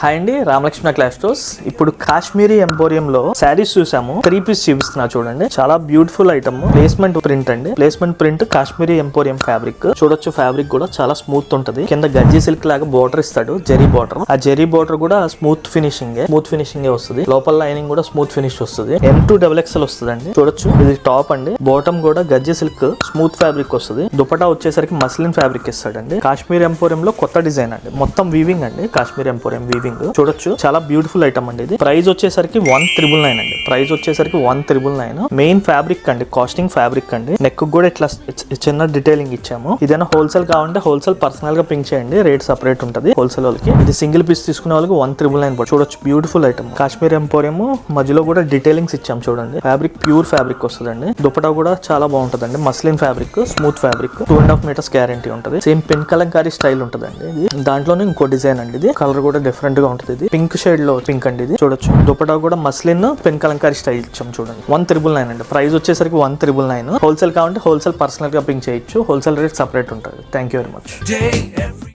Hi అండి, Ramalakshmana class stores. ఇప్పుడు కాశ్మీరీ ఎంపోరియంలో శారీస్ చూసాము. 3 పీస్ చూపిస్తున్నా చూడండి. చాలా బ్యూటిఫుల్ ఐటమ్. ప్లేస్మెంట్ ప్రింట్ అండి. Placement print Kashmiri emporium fabric. చూడొచ్చు, ఫ్యాబ్రిక్ కూడా చాలా స్మూత్ ఉంటది. కింద గజ్జి సిల్క్ లాగా బోర్డర్ ఇస్తాడు, జెరీ బోర్డర్. ఆ జెరీ బోర్డర్ కూడా స్మూత్ ఫినిషింగ్ వస్తుంది. లోపల లైనింగ్ కూడా స్మూత్ ఫినిష్ వస్తుంది. M2XXL వస్తుంది అండి. చూడొచ్చు, ఇది టాప్ అండి. బాటమ్ కూడా గజ్జి సిల్క్ స్మూత్ ఫ్యాబ్రిక్ వస్తుంది. దుపట్టా వచ్చేసరికి మస్లిన్ ఫ్యాబ్రిక్ ఇస్తాడండి. కాశ్మీర్ ఎంపోరియం లో కొత్త డిజైన్ అండి. మొత్తం వీవింగ్ అండి. కాశ్మీర్ ఎంపోరియం వీవింగ్ చూడొచ్చు, చాలా బ్యూటిఫుల్ ఐటమ్ అండి. ఇది ప్రైస్ వచ్చేసరికి 1999 అండి. ప్రైస్ వచ్చేసరికి 1999. మెయిన్ ఫ్యాబ్రిక్ అండి, కాస్టింగ్ ఫ్యాబ్రిక్ అండి. నెక్ కూడా ఇట్లా చిన్న డీటెయిలింగ్ ఇచ్చాము. ఇదైనా హోల్సేల్ కావాలంటే హోల్సేల్ పర్సనల్ గా పింక్ చేయండి, రేట్ సపరేట్ ఉంటుంది హోల్సేల్ వాళ్ళకి. ఇది సింగిల్ పీస్ తీసుకునే వాళ్ళకి 1999 చూడొచ్చు, బ్యూటిఫుల్ ఐటమ్. కాశ్మీర్ ఎంపోరియం మధ్యలో కూడా డీటెయిలింగ్స్ ఇచ్చాం చూడండి. ఫ్యాబ్రిక్ ప్యూర్ ఫ్యాబ్రిక్ వస్తుందండి. దుపట్టా కూడా చాలా బాగుంటదండి. Muslin fabric, smooth fabric, 2.5 metres guarantee ఉంటుంది. సేమ్ పెన్ కలంకారీ స్టైల్ ఉంటదండి. ఇది దాంట్లోనే ఇంకో డిజైన్ అండి. ఇది కలర్ కూడా డిఫరెంట్ గా ఉంటుంది. ఇది పింక్ షేడ్ లో పింక్ అండి. ఇది చూడొచ్చు, దుపట్టా కూడా మస్లిన్ పెన్ కలంకారీ స్టైల్ ఇచ్చాం చూడండి. 1999 అండి. ప్రైస్ వచ్చేసరికి 1999. హోల్సేల్ కావాలంటే హోల్సేల్ పర్సనల్ గా పింక్ చేయొచ్చు. హోల్సేల్ రేట్ సపరేట్ ఉంటుంది. Thank you very much.